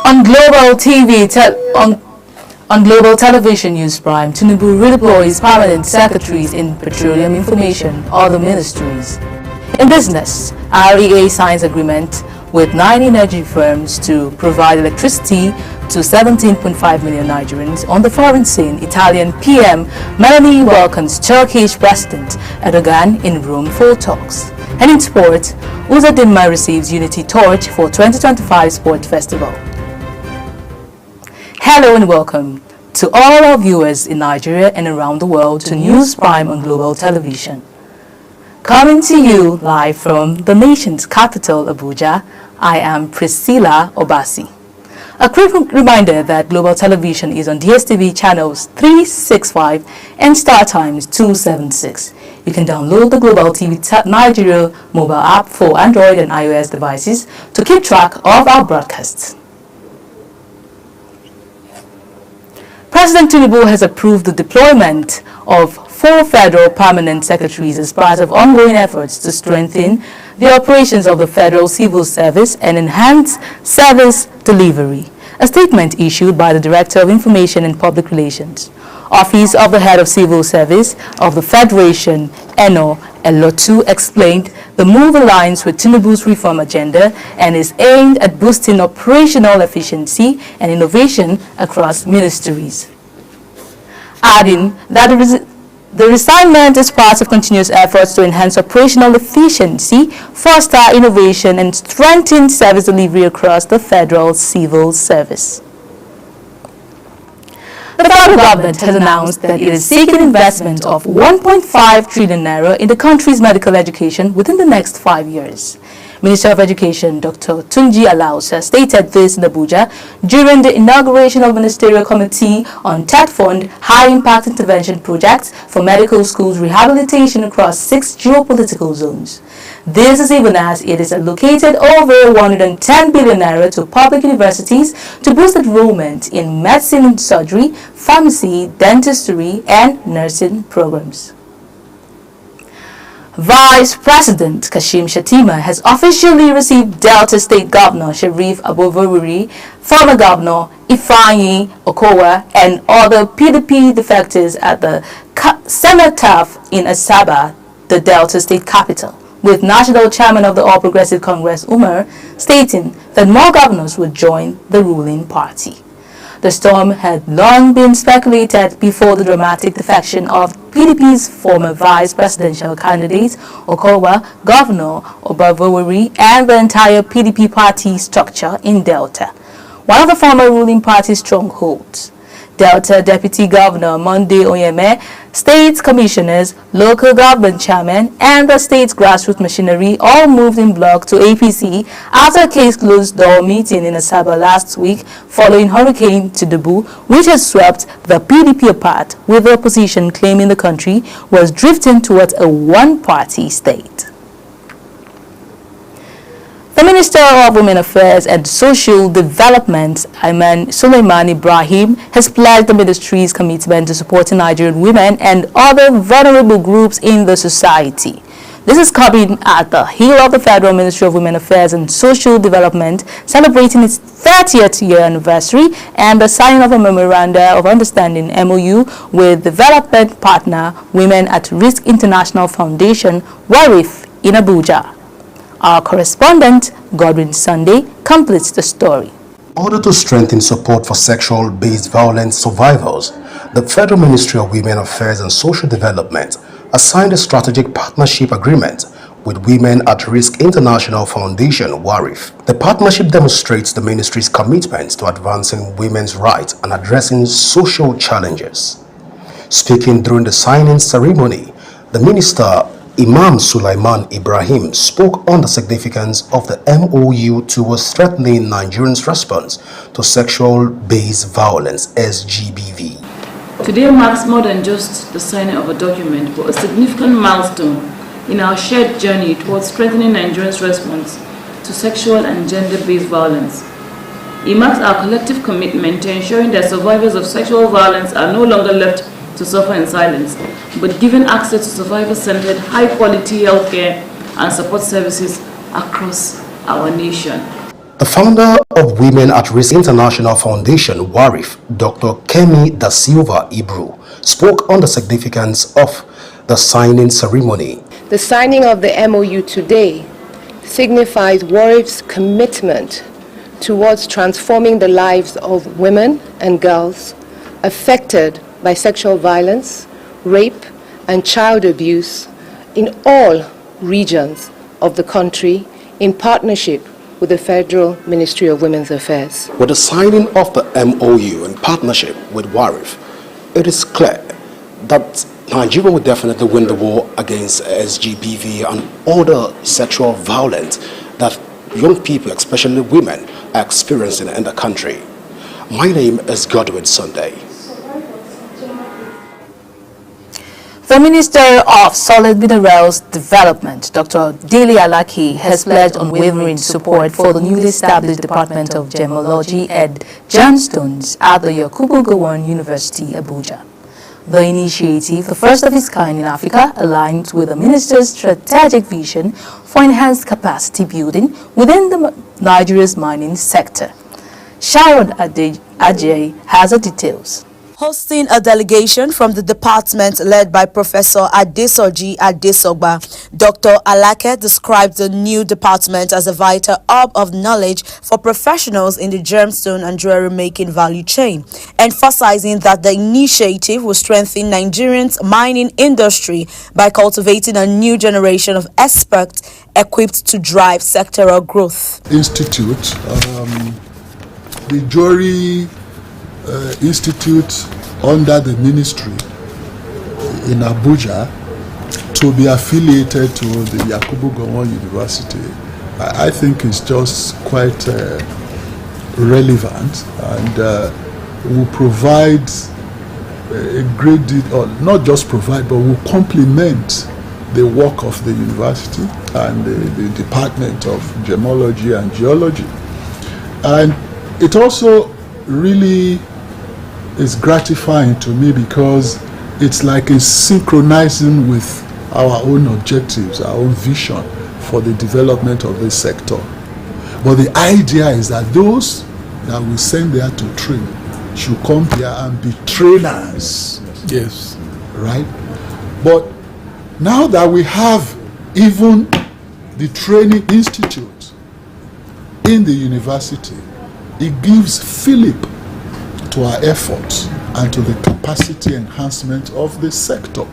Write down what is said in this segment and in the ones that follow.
On global television news prime, Tinubu redeploys permanent secretaries in petroleum information, other ministries. In business, REA signs agreement with 9 energy firms to provide electricity to 17.5 million Nigerians. On the foreign scene, Italian PM Meloni welcomes Turkish President Erdogan in Rome for talks. And in sport, Uzadimma receives Unity Torch for 2025 Sport Festival. Hello and welcome to all our viewers in Nigeria and around the world to News Prime on Global Television. Coming to you live from the nation's capital, Abuja, I am Priscilla Obasi. A quick reminder that Global Television is on DSTV channels 365 and Star Times 276. You can download the Global TV Nigeria mobile app for Android and iOS devices to keep track of our broadcasts. President Tinubu has approved the deployment of 4 federal permanent secretaries as part of ongoing efforts to strengthen the operations of the Federal Civil Service and enhance service delivery. A statement issued by the Director of Information and Public Relations, Office of the Head of Civil Service of the Federation, Eno Elotu, explained the move aligns with Tinubu's reform agenda and is aimed at boosting operational efficiency and innovation across ministries, adding that the reassignment is part of continuous efforts to enhance operational efficiency, foster innovation, and strengthen service delivery across the Federal Civil Service. The federal government has announced that it is seeking investment of 1.5 trillion naira in the country's medical education within the next 5 years. Minister of Education Dr. Tunji Alausa stated this in Abuja during the inauguration of the Ministerial Committee on TED-Fund High-Impact Intervention Projects for Medical Schools Rehabilitation across 6 geopolitical zones. This is even as it is allocated over 110 billion naira to public universities to boost enrollment in medicine and surgery, pharmacy, dentistry, and nursing programs. Vice President Kashim Shettima has officially received Delta State Governor Sheriff Abubakar, former Governor Ifeanyi Okowa, and other PDP defectors at the Cenotaph in Asaba, the Delta State capital, with National Chairman of the All Progressive Congress Umar stating that more governors would join the ruling party. The storm had long been speculated before the dramatic defection of PDP's former vice presidential candidate Okowa, Governor Obavoweri, and the entire PDP party structure in Delta, one of the former ruling party's strongholds. Delta Deputy Governor Monday Oyeme, state commissioners, local government chairman, and the state's grassroots machinery all moved in bloc to APC after a case closed-door meeting in Asaba last week following Hurricane Tinubu, which has swept the PDP apart, with the opposition claiming the country was drifting towards a one-party state. The Minister of Women Affairs and Social Development, Ayman Suleiman Ibrahim, has pledged the ministry's commitment to supporting Nigerian women and other vulnerable groups in the society. This is coming at the heel of the Federal Ministry of Women Affairs and Social Development celebrating its 30th year anniversary and the signing of a Memoranda of Understanding MOU with development partner Women at Risk International Foundation, WARIF, in Abuja. Our correspondent, Godwin Sunday, completes the story. In order to strengthen support for sexual-based violence survivors, the Federal Ministry of Women Affairs and Social Development has signed a strategic partnership agreement with Women at Risk International Foundation, WARIF. The partnership demonstrates the ministry's commitment to advancing women's rights and addressing social challenges. Speaking during the signing ceremony, the minister Imam Sulaiman Ibrahim spoke on the significance of the MOU towards strengthening Nigerians' response to sexual-based violence (SGBV). Today marks more than just the signing of a document, but a significant milestone in our shared journey towards strengthening Nigerians' response to sexual and gender-based violence. It marks our collective commitment to ensuring that survivors of sexual violence are no longer left to suffer in silence, but given access to survivor-centered, high-quality healthcare and support services across our nation. The founder of Women at Risk International Foundation, WARIF, Dr. Kemi Da Silva Ibru, spoke on the significance of the signing ceremony. The signing of the MOU today signifies WARIF's commitment towards transforming the lives of women and girls affected by sexual violence, rape, and child abuse in all regions of the country in partnership with the Federal Ministry of Women's Affairs. With the signing of the MOU in partnership with WARIF, it is clear that Nigeria will definitely win the war against SGBV and other sexual violence that young people, especially women, are experiencing in the country. My name is Godwin Sunday. The Minister of Solid Minerals Development, Dr. Dele Alaki, has pledged unwavering support for the newly established Department of Gemology and Gemstones at the Yakubu Gowon University, Abuja. The initiative, the first of its kind in Africa, aligns with the Minister's strategic vision for enhanced capacity building within Nigeria's mining sector. Sharon Ajay has the details. Hosting a delegation from the department led by Professor Adesoji Adesogba, Dr. Alake described the new department as a vital hub of knowledge for professionals in the gemstone and jewelry making value chain, emphasizing that the initiative will strengthen Nigerians' mining industry by cultivating a new generation of experts equipped to drive sectoral growth. Institute, the jewelry institute under the ministry in Abuja to be affiliated to the Yakubu Gowon University, I think is just quite relevant and will provide a great deal, or not just provide, but will complement the work of the university and the Department of Gemology and Geology. And it also really is gratifying to me because it's like a synchronizing with our own objectives, our own vision for the development of this sector. But the idea is that those that we send there to train should come here and be trainers. Yes. Right? But now that we have even the training institute in the university, it gives fillip to our efforts and to the capacity enhancement of the sector.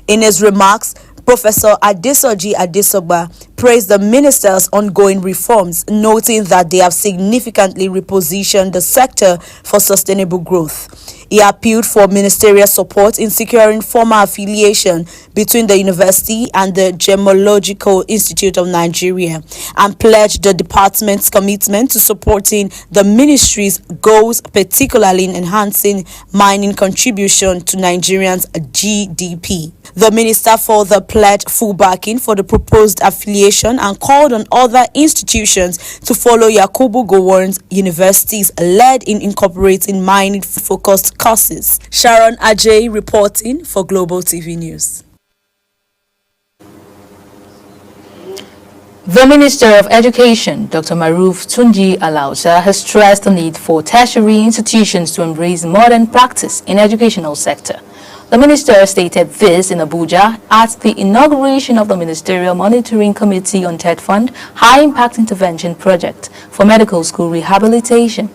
In his remarks, Professor Adesoji Adesogba praised the minister's ongoing reforms, noting that they have significantly repositioned the sector for sustainable growth. He appealed for ministerial support in securing formal affiliation between the university and the Gemological Institute of Nigeria and pledged the department's commitment to supporting the ministry's goals, particularly in enhancing mining contribution to Nigerians' GDP. The minister further pledged full backing for the proposed affiliation and called on other institutions to follow Yakubu Gowon University's lead in incorporating mining-focused courses. Sharon Ajay reporting for Global TV News. The Minister of Education, Dr. Maruf Tunji Alausa, has stressed the need for tertiary institutions to embrace modern practice in educational sector. The minister stated this in Abuja at the inauguration of the Ministerial Monitoring Committee on TED Fund High Impact Intervention Project for Medical School Rehabilitation.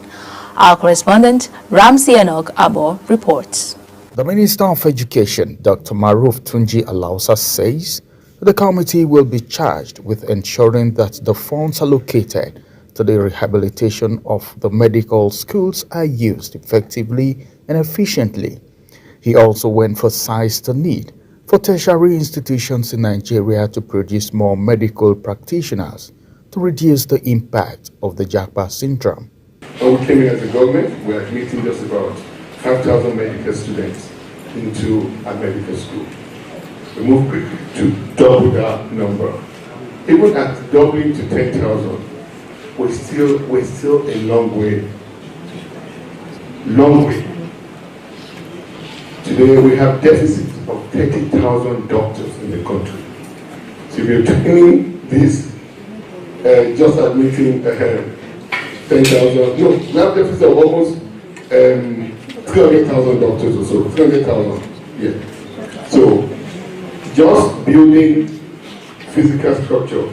Our correspondent, Ramsey Enoch Abo, reports. The Minister of Education, Dr. Maruf Tunji Alausa, says the committee will be charged with ensuring that the funds allocated to the rehabilitation of the medical schools are used effectively and efficiently. He also emphasized the need for tertiary institutions in Nigeria to produce more medical practitioners to reduce the impact of the Japa syndrome. When we came in as a government, we are admitting just about 5,000 medical students into a medical school. We moved quickly to double that number. Even at doubling to 10,000, we're still a long way. Long way. Today we have deficits of 30,000 doctors in the country. So if you're training this, just admitting 10,000, no, we have deficit of almost 300,000 doctors or so, 300,000, yeah. So, just building physical structure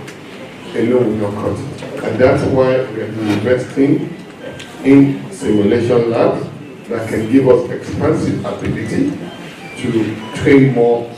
alone will not cut it. And that's why we are investing in simulation labs that can give us expansive ability to train more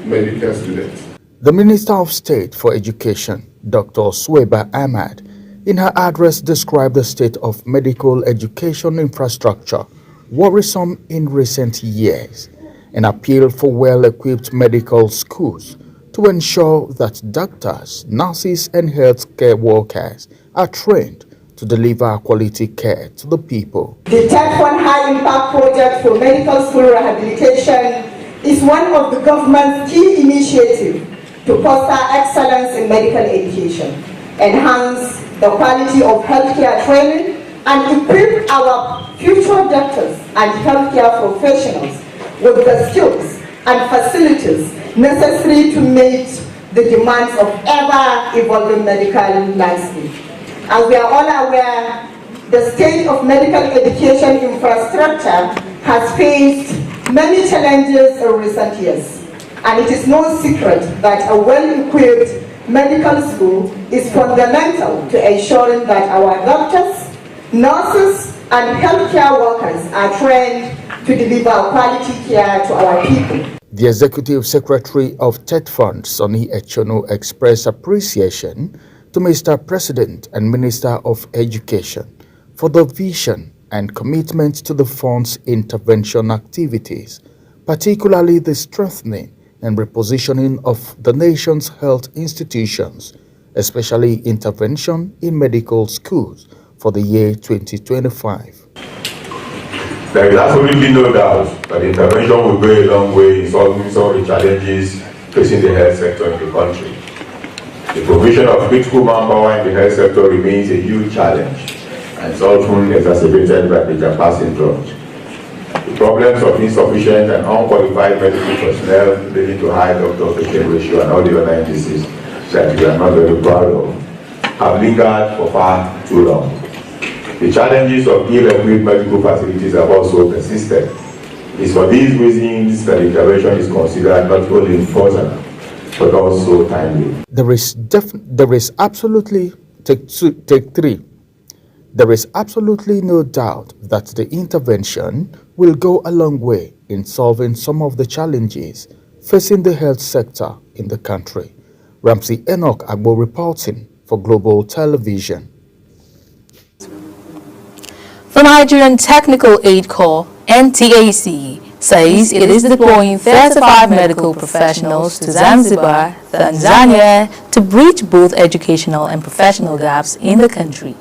medical students. The Minister of State for Education, Dr. Suwaiba Ahmad, in her address described the state of medical education infrastructure worrisome in recent years and appealed for well-equipped medical schools to ensure that doctors, nurses and healthcare workers are trained to deliver quality care to the people. The third one, high-impact project for medical school rehabilitation, is one of the government's key initiatives to foster excellence in medical education, enhance the quality of healthcare training, and equip our future doctors and healthcare professionals with the skills and facilities necessary to meet the demands of ever-evolving medical landscape. As we are all aware, the state of medical education infrastructure has faced many challenges in recent years, and it is no secret that a well-equipped medical school is fundamental to ensuring that our doctors, nurses, and healthcare workers are trained to deliver quality care to our people. The Executive Secretary of TED Fund, Sonny Echono, expressed appreciation to Mr. President and Minister of Education for the vision and commitment to the fund's intervention activities, particularly the strengthening and repositioning of the nation's health institutions, especially intervention in medical schools for the year 2025. There is absolutely no doubt that intervention will go a long way in solving some of the challenges facing the health sector in the country. The provision of critical manpower in the health sector remains a huge challenge and is often exacerbated by the Japa syndrome. The problems of insufficient and unqualified medical personnel leading to high doctor-patient ratio and all the other indices that we are not very proud of have lingered for far too long. The challenges of ill-equipped medical facilities have also persisted. It is for these reasons that intervention is considered not only important but also timely. There is absolutely no doubt that the intervention will go a long way in solving some of the challenges facing the health sector in the country. Ramsey Enoch Agbo reporting for Global Television. The Nigerian Technical Aid Corps, NTAC, says it is deploying 35 medical professionals to Zanzibar, Tanzania, to bridge both educational and professional gaps in the country.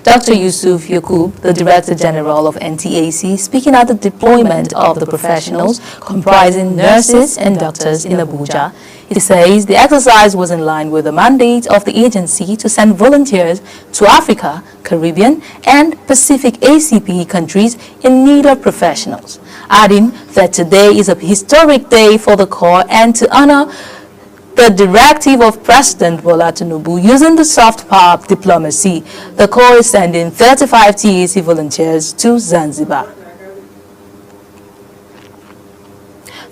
Dr. Yusuf Yakub, the Director General of NTAC, speaking at the deployment of the professionals comprising nurses and doctors in Abuja, he says the exercise was in line with the mandate of the agency to send volunteers to Africa, Caribbean, and Pacific ACP countries in need of professionals, adding that today is a historic day for the Corps and to honor the directive of President Bola Tinubu using the soft power diplomacy, the Corps is sending 35 TAC volunteers to Zanzibar.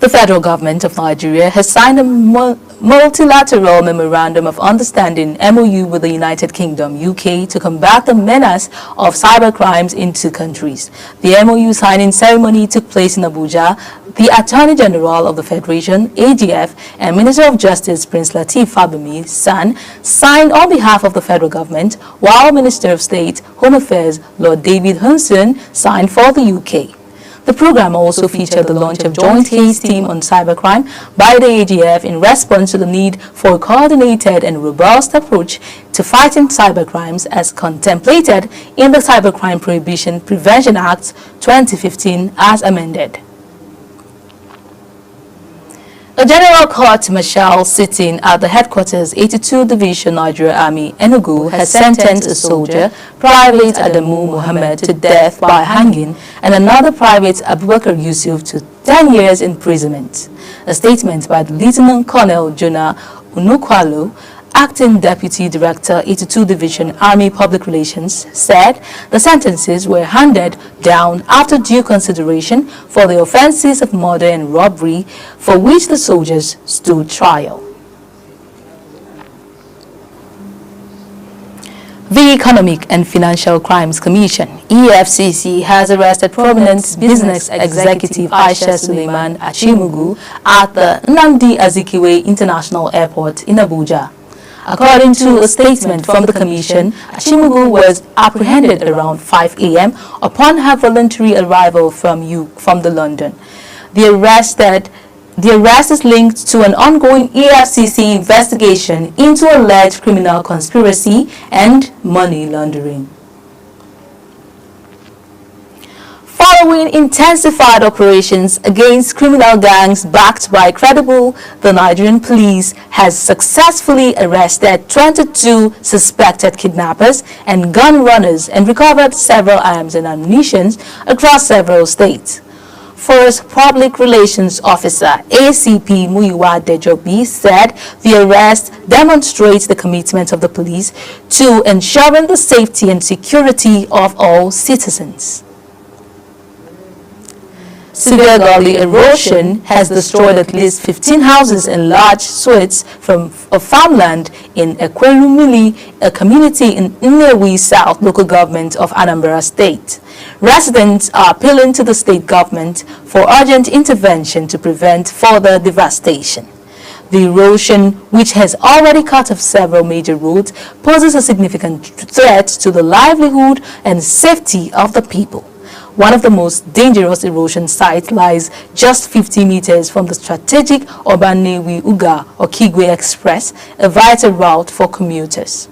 The federal government of Nigeria has signed a multilateral memorandum of understanding MOU with the United Kingdom, UK, to combat the menace of cybercrimes in two countries. The MOU signing ceremony took place in Abuja. The Attorney General of the Federation, AGF, and Minister of Justice, Prince Lateef Fagbemi, SAN, signed on behalf of the federal government, while Minister of State, Home Affairs, Lord David Hunson, signed for the UK. The program also featured the launch of Joint Case Team on Cybercrime by the AGF in response to the need for a coordinated and robust approach to fighting cybercrimes as contemplated in the Cybercrime Prohibition Prevention Act 2015 as amended. A general court-martial sitting at the headquarters 82 Division Nigeria Army, Enugu, has sentenced a soldier, Private Adamu Mohammed, to death by hanging and another Private Abubakar Yusuf to 10 years imprisonment. A statement by the Lieutenant Colonel Jonah Unukwalo Acting Deputy Director, 82 Division, Army Public Relations, said the sentences were handed down after due consideration for the offences of murder and robbery for which the soldiers stood trial. The Economic and Financial Crimes Commission, EFCC, has arrested prominent business executive Aisha Suleiman Achimugu at the Nnamdi Azikiwe International Airport in Abuja. According to a statement from the commission, Achimugu was apprehended around 5 a.m. upon her voluntary arrival from the London. The arrest is linked to an ongoing EFCC investigation into alleged criminal conspiracy and money laundering. Following intensified operations against criminal gangs backed by Credible, the Nigerian police has successfully arrested 22 suspected kidnappers and gun runners and recovered several arms and ammunition across several states. First Public Relations Officer ACP Muyiwa Dejobi said the arrest demonstrates the commitment of the police to ensuring the safety and security of all citizens. Severe gully erosion has destroyed at least 15 houses and large swathes of farmland in Ekwerumili, a community in Nnewi South local government of Anambra State. Residents are appealing to the state government for urgent intervention to prevent further devastation. The erosion, which has already cut off several major roads, poses a significant threat to the livelihood and safety of the people. One of the most dangerous erosion sites lies just 50 meters from the strategic Obanewi-Uga or Kigwe Express, a vital route for commuters.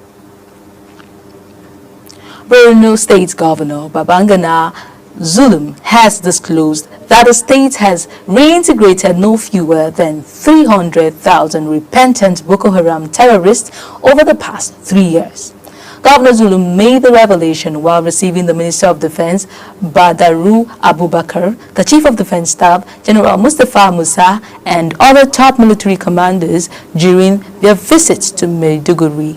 Borno State Governor Babangana Zulum has disclosed that the state has reintegrated no fewer than 300,000 repentant Boko Haram terrorists over the past 3 years. Governor Zulum made the revelation while receiving the Minister of Defense, Badaru Abubakar, the Chief of Defense Staff, General Mustafa Musa, and other top military commanders during their visit to Maiduguri.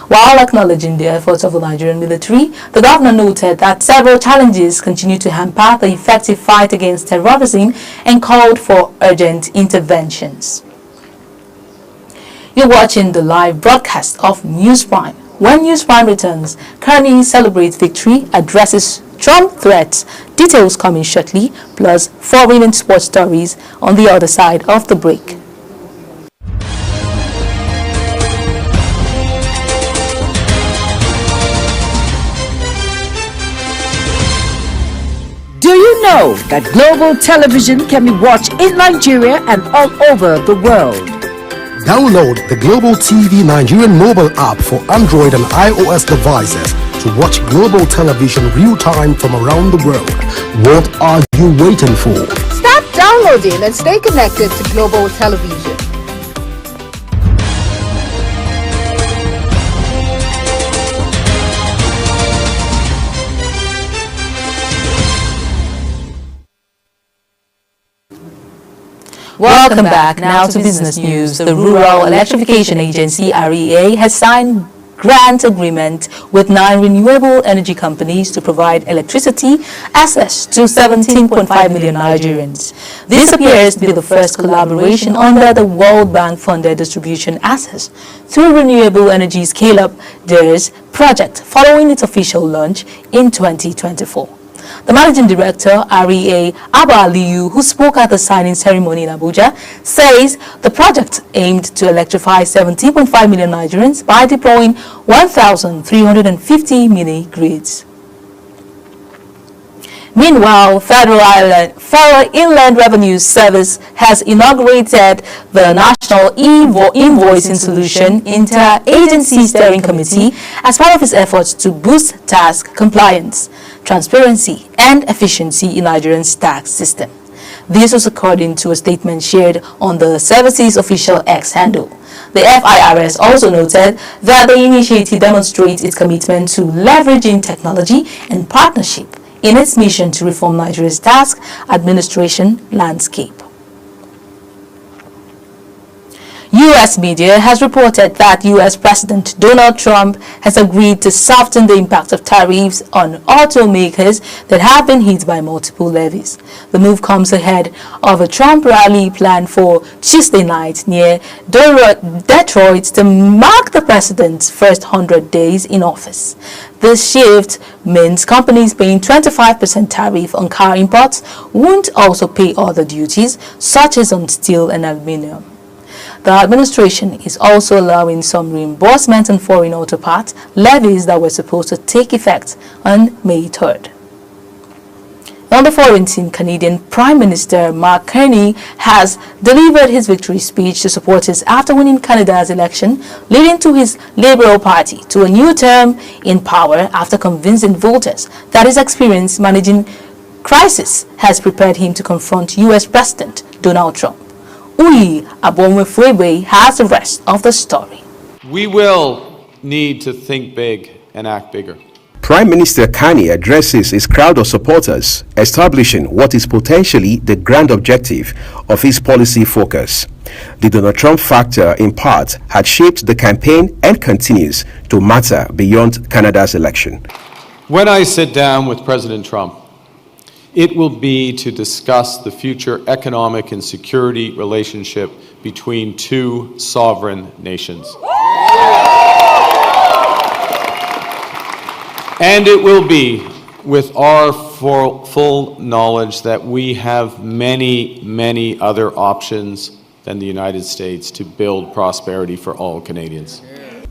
While acknowledging the efforts of the Nigerian military, the governor noted that several challenges continue to hamper the effective fight against terrorism and called for urgent interventions. You're watching the live broadcast of News Prime. When News Prime returns, Carney celebrates victory, addresses Trump threats, details coming shortly, plus foreign and sports stories on the other side of the break. Do you know that global television can be watched in Nigeria and all over the world? Download the Global TV Nigerian mobile app for Android and iOS devices to watch global television real-time from around the world. What are you waiting for? Start downloading and stay connected to global television. Welcome back. Now to business news. The Rural Electrification Agency, REA, has signed grant agreement with 9 renewable energy companies to provide electricity access to 17.5 million Nigerians. This appears to be the first collaboration under the World Bank funded distribution access through Renewable Energy Scale-Up DERS project following its official launch in 2024. The Managing Director, REA, Abba Aliyu, who spoke at the signing ceremony in Abuja, says the project aimed to electrify 17.5 million Nigerians by deploying 1,350 mini-grids. Meanwhile, Federal Inland Revenue Service has inaugurated the National Invoicing Solution Inter-Agency Steering Committee as part of its efforts to boost tax compliance, transparency, and efficiency in Nigeria's tax system. This was according to a statement shared on the service's official X handle. The FIRS also noted that the initiative demonstrates its commitment to leveraging technology and partnership in its mission to reform Nigeria's tax administration landscape. U.S. media has reported that U.S. President Donald Trump has agreed to soften the impact of tariffs on automakers that have been hit by multiple levies. The move comes ahead of a Trump rally planned for Tuesday night near Detroit to mark the president's first 100 days in office. This shift means companies paying 25% tariff on car imports won't also pay other duties, such as on steel and aluminum. The administration is also allowing some reimbursement on foreign auto parts levies that were supposed to take effect on May 3rd. On the foreign scene, Canadian Prime Minister Mark Carney has delivered his victory speech to supporters after winning Canada's election, leading to his Liberal Party to a new term in power after convincing voters that his experience managing crisis has prepared him to confront U.S. President Donald Trump. Uyi Abonwe-Fuegbe has the rest of the story. We will need to think big and act bigger. Prime Minister Carney addresses his crowd of supporters, establishing what is potentially the grand objective of his policy focus. The Donald Trump factor, in part, had shaped the campaign and continues to matter beyond Canada's election. When I sit down with President Trump, it will be to discuss the future economic and security relationship between two sovereign nations. And it will be with our full knowledge that we have many other options than the United States to build prosperity for all Canadians.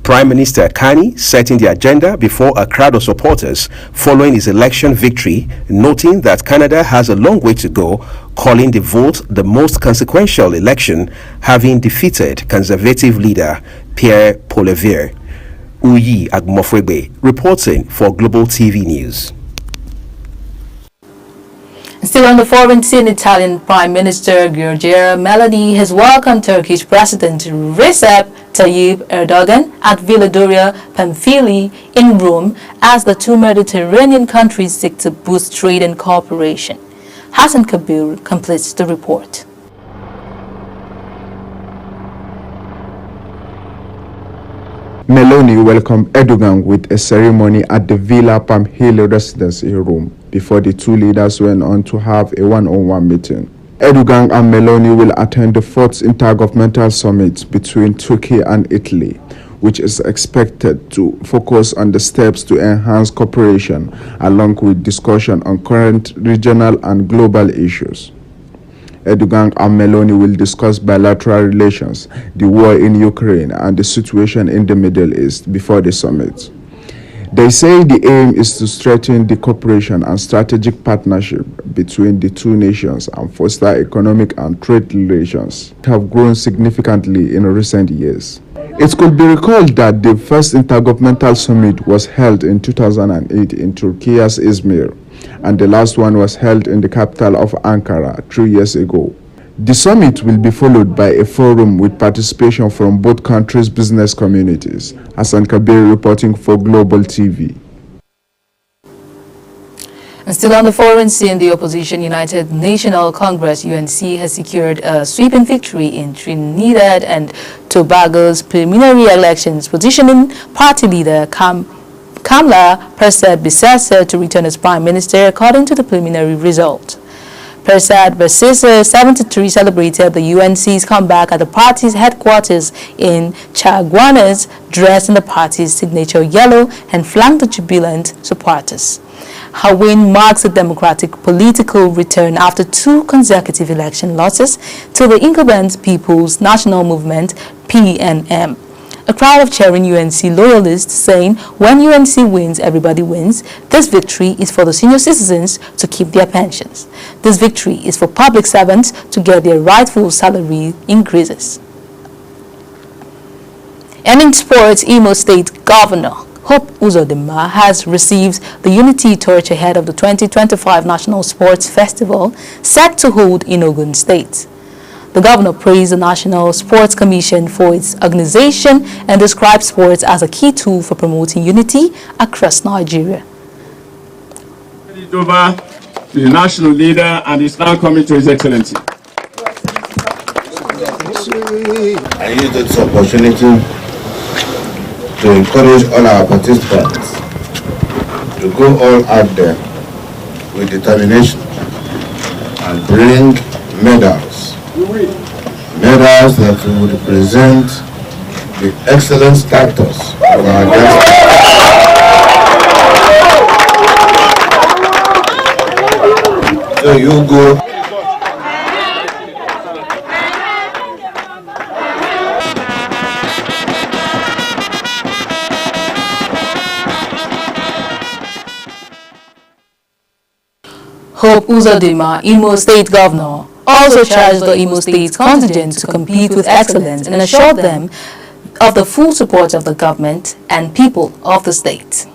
Prime Minister Carney setting the agenda before a crowd of supporters following his election victory, noting that Canada has a long way to go, calling the vote the most consequential election, having defeated Conservative leader Pierre Poilievre. Uyi Abonwe-Fuegbe reporting for Global TV News. Still on the foreign scene, Italian Prime Minister Giorgia Meloni has welcomed Turkish President Recep Tayyip Erdogan at Villa Doria Pamphili in Rome as the two Mediterranean countries seek to boost trade and cooperation. Hassan Kabir completes the report. Meloni welcomed Erdogan with a ceremony at the Villa Pamphili residence in Rome before the two leaders went on to have a one-on-one meeting. Erdogan and Meloni will attend the fourth intergovernmental summit between Turkey and Italy, which is expected to focus on the steps to enhance cooperation along with discussion on current regional and global issues. Erdogan and Meloni will discuss bilateral relations, the war in Ukraine, and the situation in the Middle East before the summit. They say the aim is to strengthen the cooperation and strategic partnership between the two nations and foster economic and trade relations that have grown significantly in recent years. It could be recalled that the first intergovernmental summit was held in 2008 in Turkey's Izmir, and the last one was held in the capital of Ankara 3 years ago. The summit will be followed by a forum with participation from both countries' business communities. Hassan Kabir reporting for Global TV. And still on the foreign scene, the opposition United National Congress (UNC) has secured a sweeping victory in Trinidad and Tobago's preliminary elections, positioning party leader Kamla Persad-Bissessar to return as prime minister, according to the preliminary result. Persad-Bissessar, 73, celebrated the UNC's comeback at the party's headquarters in Chaguanas, dressed in the party's signature yellow, and flanked the jubilant supporters. Her win marks a democratic political return after two consecutive election losses to the incumbent People's National Movement, PNM. A crowd of cheering UNC loyalists saying, when UNC wins, everybody wins. This victory is for the senior citizens to keep their pensions. This victory is for public servants to get their rightful salary increases. And in sports, Imo State Governor Hope Uzodinma has received the Unity Torch ahead of the 2025 National Sports Festival set to hold in Ogun State. The governor praised the National Sports Commission for its organization and described sports as a key tool for promoting unity across Nigeria. Over to the national leader, and is now coming to His Excellency. I use this opportunity to encourage all our participants to go all out there with determination and bring medals. Medals that will represent the excellent status of our district. So you go. Hope Uzodinma, Imo State Governor, also charged the Imo State contingent to compete with excellence and assured them of the full support of the government and people of the state.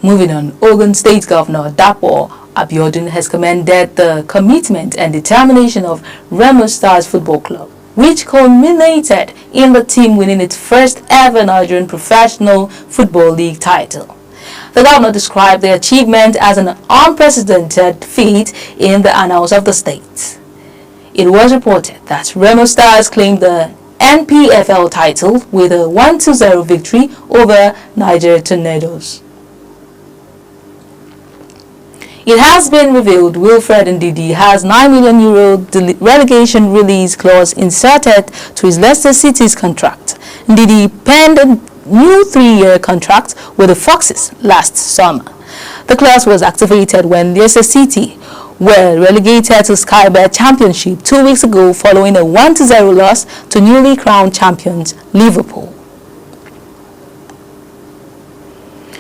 Moving on, Ogun State Governor Dapo Abiodun has commended the commitment and determination of Remo Stars Football Club, which culminated in the team winning its first ever Nigerian Professional Football League title. The governor described the achievement as an unprecedented feat in the annals of the state. It was reported that Remo Stars claimed the NPFL title with a 1-0 victory over Niger Tornadoes. It has been revealed Wilfred Ndidi has €9 million relegation release clause inserted to his Leicester City's contract. Ndidi penned a new 3-year contract with the Foxes last summer. The clause was activated when Leicester City were relegated to Sky Bet Championship 2 weeks ago following a 1-0 loss to newly crowned champions Liverpool.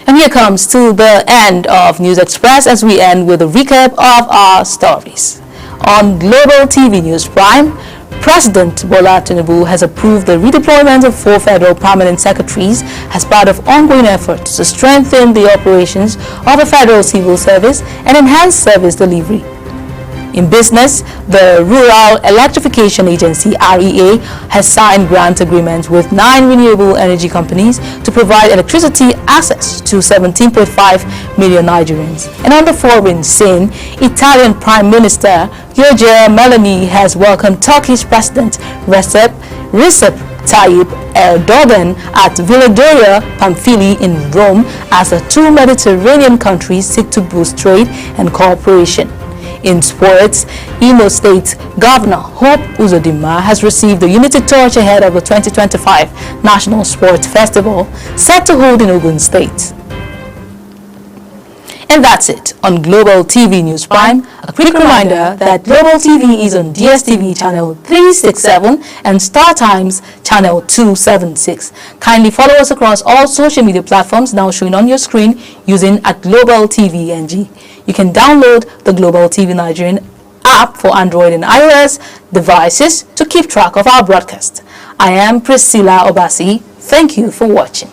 And here comes to the end of News Express as we end with a recap of our stories. On Global TV News Prime, President Bola Tinubu has approved the redeployment of 4 federal permanent secretaries as part of ongoing efforts to strengthen the operations of the Federal Civil Service and enhance service delivery. In business, the Rural Electrification Agency (REA) has signed grant agreements with 9 renewable energy companies to provide electricity access to 17.5 million Nigerians. And on the foreign scene, Italian Prime Minister Giorgia Meloni has welcomed Turkish President Recep Tayyip Erdogan at Villa Doria Pamphili in Rome as the 2 Mediterranean countries seek to boost trade and cooperation. In sports, Imo State Governor Hope Uzodinma has received the Unity Torch ahead of the 2025 National Sports Festival set to hold in Ogun State. And that's it on Global TV News Prime. A quick reminder that Global TV is on DSTV channel 367 and Star Times channel 276. Kindly follow us across all social media platforms now showing on your screen using @GlobalTVNG. You can download the Global TV Nigerian app for Android and iOS devices to keep track of our broadcast. I am Priscilla Obasi. Thank you for watching.